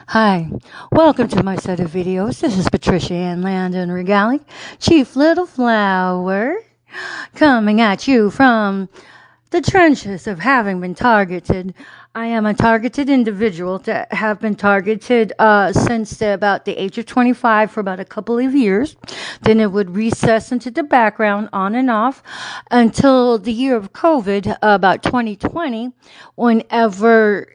Hi, welcome to my set of videos. This is Patricia Ann Landon Regali, Chief Little Flower, coming at you from the trenches of having been targeted. I am a targeted individual that have been targeted since about the age of 25 for about a couple of years. Then it would recess into the background on and off until the year of COVID, about 2020, whenever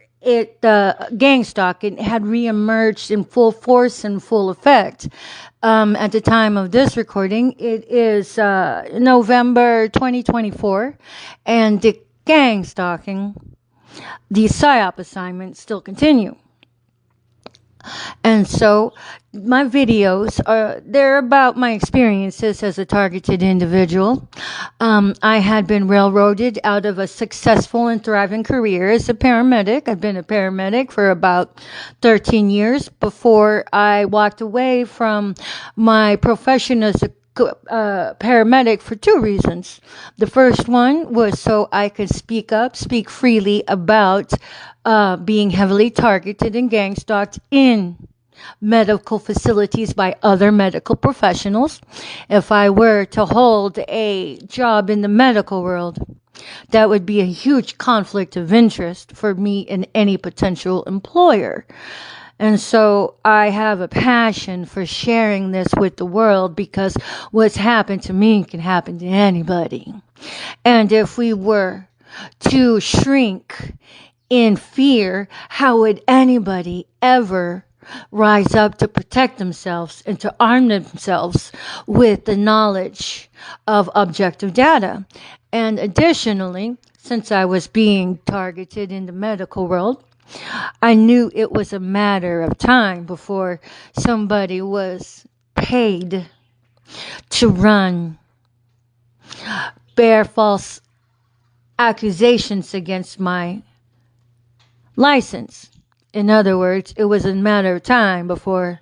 gang stalking had reemerged in full force and full effect. At the time of this recording, it is November 2024, and the gang stalking, the PSYOP assignments still continue. And so my videos they're about my experiences as a targeted individual. I had been railroaded out of a successful and thriving career as a paramedic. I've been a paramedic for about 13 years before I walked away from my profession as a paramedic for two reasons. The first one was so I could speak freely about being heavily targeted and gang stalked in medical facilities by other medical professionals. If I were to hold a job in the medical world, that would be a huge conflict of interest for me and any potential employer. And so I have a passion for sharing this with the world because what's happened to me can happen to anybody. And if we were to shrink in fear, how would anybody ever rise up to protect themselves and to arm themselves with the knowledge of objective data? And additionally, since I was being targeted in the medical world, I knew it was a matter of time before somebody was paid to run bear false accusations against my license. In other words, it was a matter of time before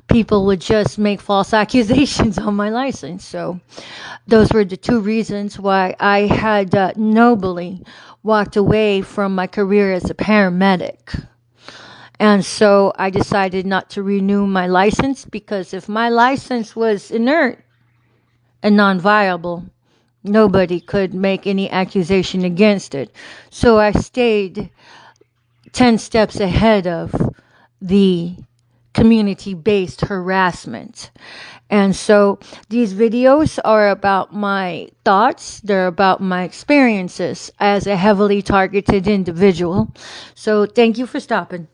people would just make false accusations on my license. So those were the two reasons why I had nobly walked away from my career as a paramedic. And so I decided not to renew my license because if my license was inert and non-viable, nobody could make any accusation against it. So I stayed 10 steps ahead of the community-based harassment. And so these videos are about my thoughts. They're about my experiences as a heavily targeted individual. So thank you for stopping.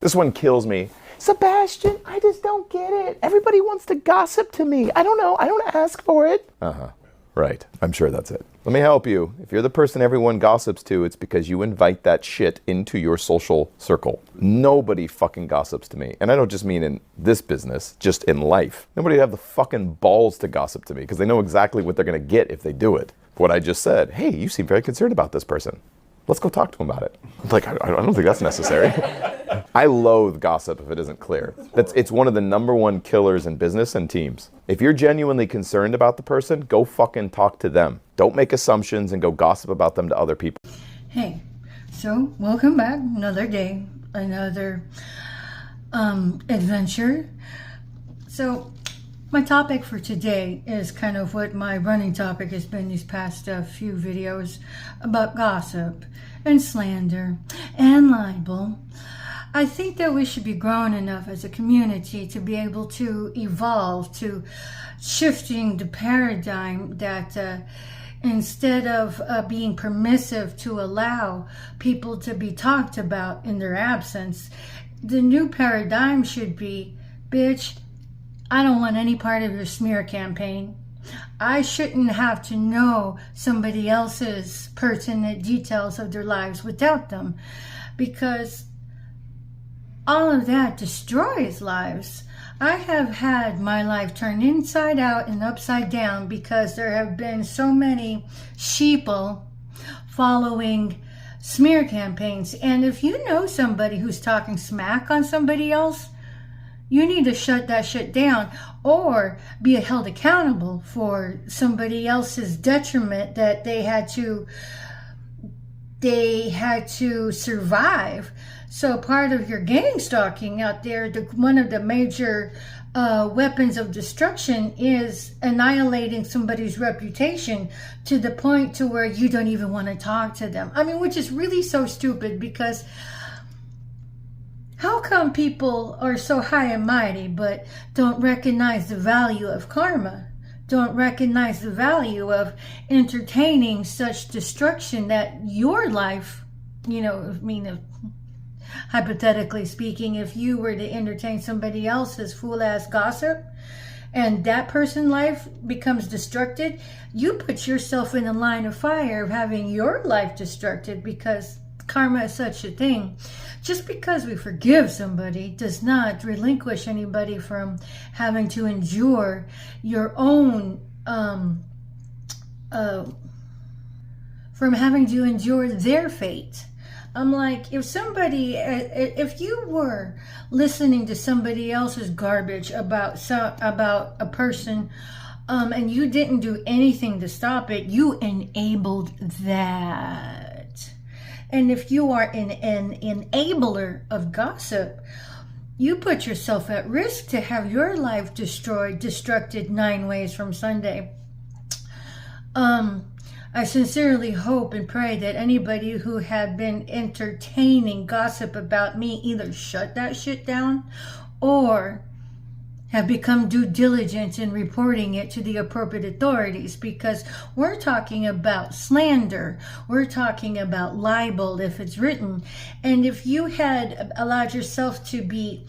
This one kills me. Sebastian, I just don't get it. Everybody wants to gossip to me. I don't know. I don't ask for it. Right. I'm sure that's it. Let me help you. If you're the person everyone gossips to, it's because you invite that shit into your social circle. Nobody fucking gossips to me. And I don't just mean in this business, just in life. Nobody would have the fucking balls to gossip to me because they know exactly what they're going to get if they do it. What I just said, hey, you seem very concerned about this person. Let's go talk to him about it. Like, I don't think that's necessary. I loathe gossip if it isn't clear. It's one of the #1 killers in business and teams. If you're genuinely concerned about the person, go fucking talk to them. Don't make assumptions and go gossip about them to other people. Hey, so welcome back. Another day, another adventure. So my topic for today is kind of what my running topic has been these past few videos about gossip and slander and libel. I think that we should be grown enough as a community to be able to evolve to shifting the paradigm that instead of being permissive to allow people to be talked about in their absence, the new paradigm should be, bitch, I don't want any part of your smear campaign. I shouldn't have to know somebody else's pertinent details of their lives without them, because all of that destroys lives. I have had my life turned inside out and upside down because there have been so many sheeple following smear campaigns. And if you know somebody who's talking smack on somebody else, you need to shut that shit down or be held accountable for somebody else's detriment that they had to they had to survive. So part of your gang stalking out there, one of the major weapons of destruction is annihilating somebody's reputation to the point to where you don't even want to talk to them. I mean, which is really so stupid, because how come people are so high and mighty but don't recognize the value of karma? Don't recognize the value of entertaining such destruction that your life, hypothetically speaking, if you were to entertain somebody else's fool-ass gossip and that person's life becomes destructed, you put yourself in the line of fire of having your life destructed, because karma is such a thing. Just because we forgive somebody does not relinquish anybody from having to endure your own from having to endure their fate. I'm like, if you were listening to somebody else's garbage about a person, and you didn't do anything to stop it, you enabled that. And if you are an enabler of gossip, you put yourself at risk to have your life destructed 9 ways from Sunday. I sincerely hope and pray that anybody who had been entertaining gossip about me either shut that shit down or have become due diligent in reporting it to the appropriate authorities, because we're talking about slander. We're talking about libel if it's written. And if you had allowed yourself to be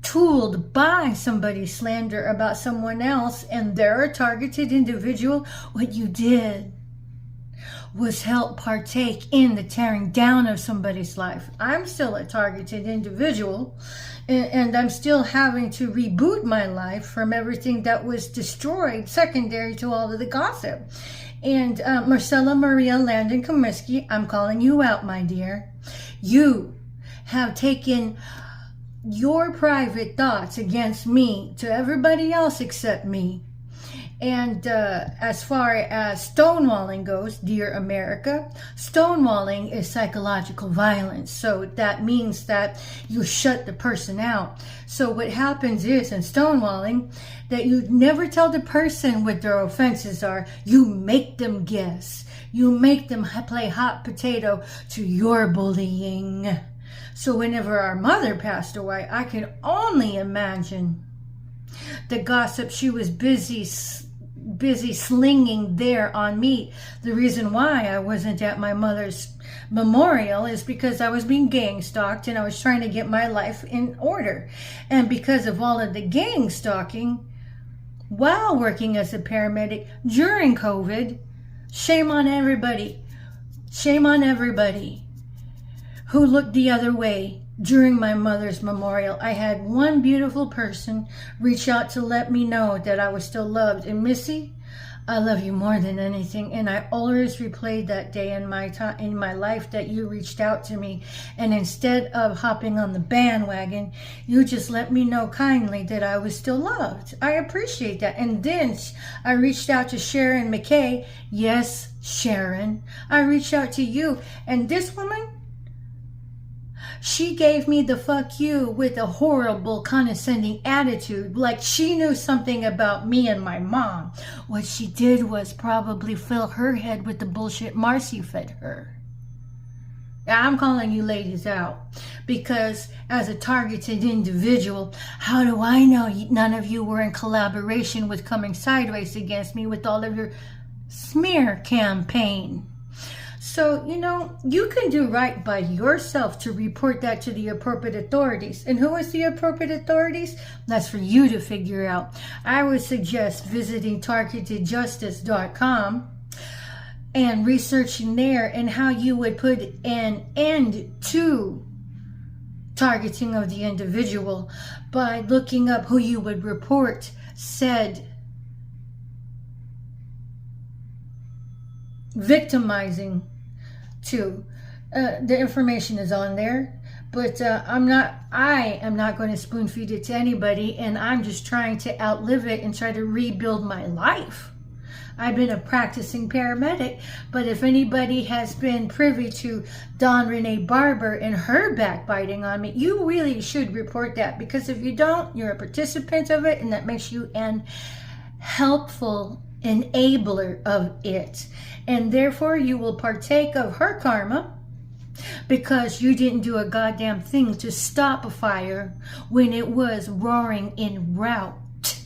tooled by somebody's slander about someone else and they're a targeted individual, what you did was help partake in the tearing down of somebody's life. I'm still a targeted individual, and I'm still having to reboot my life from everything that was destroyed secondary to all of the gossip. And Marcella Maria Landon Comiskey, I'm calling you out, my dear. You have taken your private thoughts against me to everybody else except me. And as far as stonewalling goes, dear America, stonewalling is psychological violence. So that means that you shut the person out. So what happens is, in stonewalling, that you never tell the person what their offenses are. You make them guess. You make them play hot potato to your bullying. So whenever our mother passed away, I can only imagine the gossip she was busy slinging there on me. The reason why I wasn't at my mother's memorial is because I was being gang stalked and I was trying to get my life in order. And because of all of the gang stalking while working as a paramedic during COVID, shame on everybody. Shame on everybody who looked the other way during my mother's memorial. I had one beautiful person reach out to let me know that I was still loved. And Missy, I love you more than anything. And I always replayed that day in my life that you reached out to me. And instead of hopping on the bandwagon, you just let me know kindly that I was still loved. I appreciate that. And then I reached out to Sharon McKay. Yes, Sharon. I reached out to you. And this woman, she gave me the fuck you with a horrible, condescending attitude, like she knew something about me and my mom. What she did was probably fill her head with the bullshit Marcy fed her. I'm calling you ladies out, because as a targeted individual, how do I know none of you were in collaboration with coming sideways against me with all of your smear campaign? So, you can do right by yourself to report that to the appropriate authorities. And who is the appropriate authorities? That's for you to figure out. I would suggest visiting targetedjustice.com and researching there and how you would put an end to targeting of the individual by looking up who you would report said victimizing to. The information is on there, but I am not going to spoon feed it to anybody, and I'm just trying to outlive it and try to rebuild my life. I've been a practicing paramedic, but if anybody has been privy to Dawn Renee Barber and her backbiting on me, you really should report that, because if you don't, you're a participant of it, and that makes you an helpful enabler of it. And therefore, you will partake of her karma, because you didn't do a goddamn thing to stop a fire when it was roaring en route.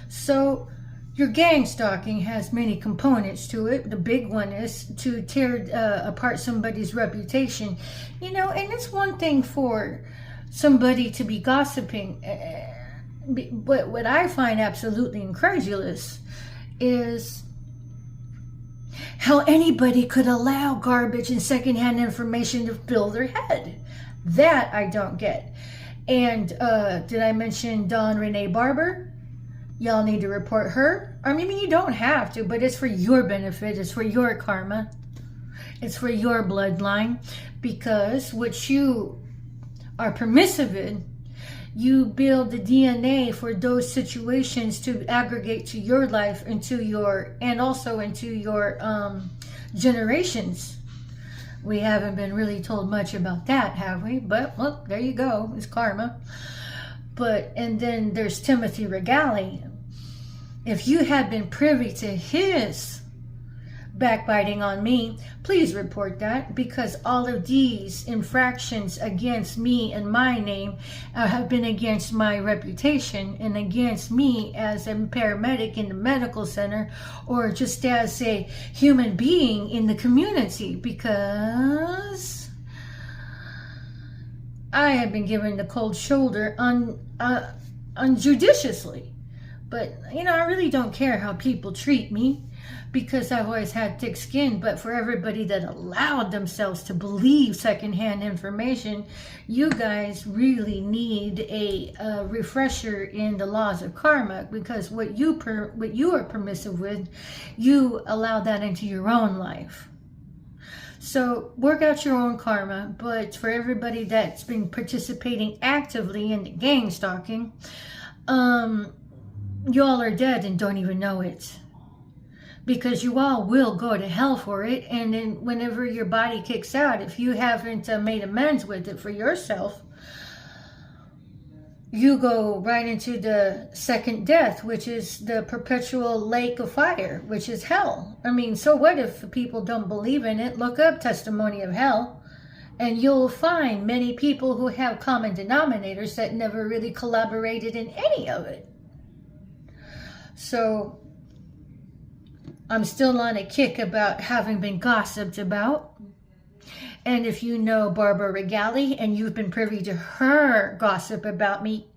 So your gang stalking has many components to it. The big one is to tear apart somebody's reputation. You know, and it's one thing for somebody to be gossiping, but what I find absolutely incredulous is how anybody could allow garbage and secondhand information to fill their head. That I don't get. And did I mention Dawn Renee Barber? Y'all need to report her. I mean, you don't have to, but it's for your benefit. It's for your karma. It's for your bloodline. Because what you are permissive in, you build the DNA for those situations to aggregate to your life and also into your generations. We haven't been really told much about that, have we? But, well, there you go. It's karma. And then there's Timothy Regali. If you had been privy to his backbiting on me, please report that, because all of these infractions against me and my name have been against my reputation and against me as a paramedic in the medical center, or just as a human being in the community, because I have been given the cold shoulder unjudiciously. But, you know, I really don't care how people treat me, because I've always had thick skin. But for everybody that allowed themselves to believe secondhand information, you guys really need a refresher in the laws of karma, because what you are permissive with, you allow that into your own life. So work out your own karma. But for everybody that's been participating actively in the gang stalking, you all are dead and don't even know it. Because you all will go to hell for it. And then whenever your body kicks out, if you haven't made amends with it for yourself, you go right into the second death, which is the perpetual lake of fire, which is hell. I mean, so what if people don't believe in it? Look up Testimony of Hell, and you'll find many people who have common denominators that never really collaborated in any of it. So I'm still on a kick about having been gossiped about. And if you know Barbara Regali and you've been privy to her gossip about me,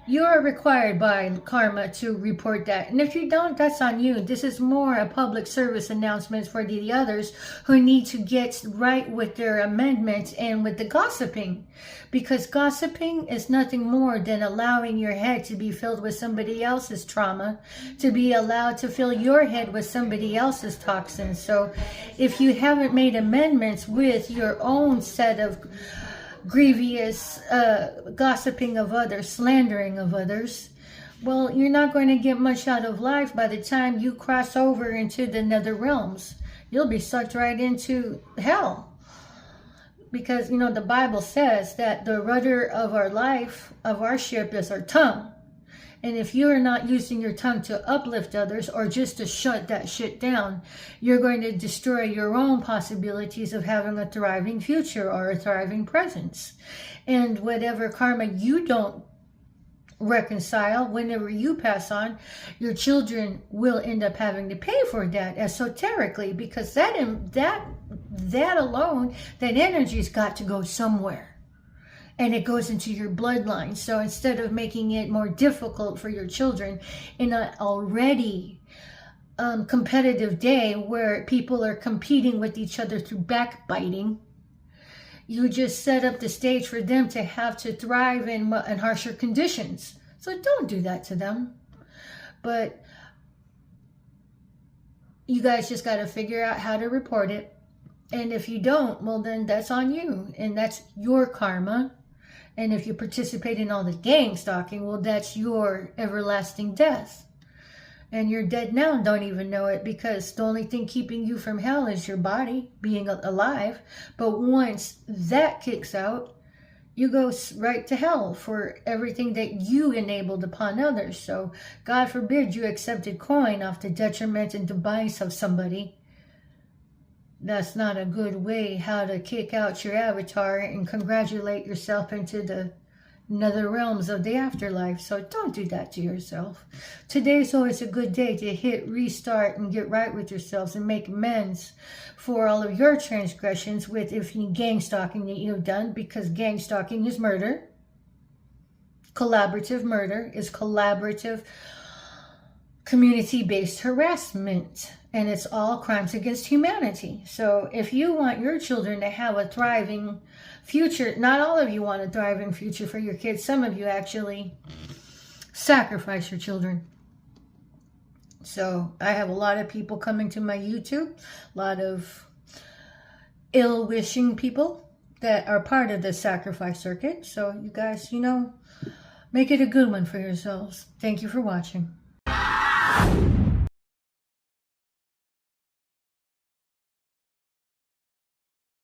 you are required by karma to report that. And if you don't, that's on you. This is more a public service announcement for the others who need to get right with their amendments and with the gossiping. Because gossiping is nothing more than allowing your head to be filled with somebody else's trauma, to be allowed to fill your head with somebody else's toxins. So if you haven't made amendments with your own set of grievous gossiping of others, slandering of others, well, you're not going to get much out of life by the time you cross over into the nether realms. You'll be sucked right into hell. Because, you know, the Bible says that the rudder of our life, of our ship, is our tongue. And if you are not using your tongue to uplift others or just to shut that shit down, you're going to destroy your own possibilities of having a thriving future or a thriving presence. And whatever karma you don't reconcile, whenever you pass on, your children will end up having to pay for that esoterically, because that alone, that energy's got to go somewhere. And it goes into your bloodline. So instead of making it more difficult for your children in an already competitive day where people are competing with each other through backbiting, you just set up the stage for them to have to thrive in harsher conditions. So don't do that to them. But you guys just got to figure out how to report it. And if you don't, well, then that's on you. And that's your karma. And if you participate in all the gang stalking, well, that's your everlasting death. And you're dead now and don't even know it, because the only thing keeping you from hell is your body being alive. But once that kicks out, you go right to hell for everything that you enabled upon others. So God forbid you accepted coin off the detriment and demise of somebody. That's not a good way how to kick out your avatar and congratulate yourself into the nether realms of the afterlife. So don't do that to yourself. Today's always a good day to hit restart and get right with yourselves and make amends for all of your transgressions with any gang stalking that you've done, because gang stalking is murder. Collaborative murder is collaborative community-based harassment, and it's all crimes against humanity. So if you want your children to have a thriving future, not all of you want a thriving future for your kids. Some of you actually sacrifice your children. So I have a lot of people coming to my YouTube, a lot of ill-wishing people that are part of the sacrifice circuit. So you guys, make it a good one for yourselves. Thank you for watching.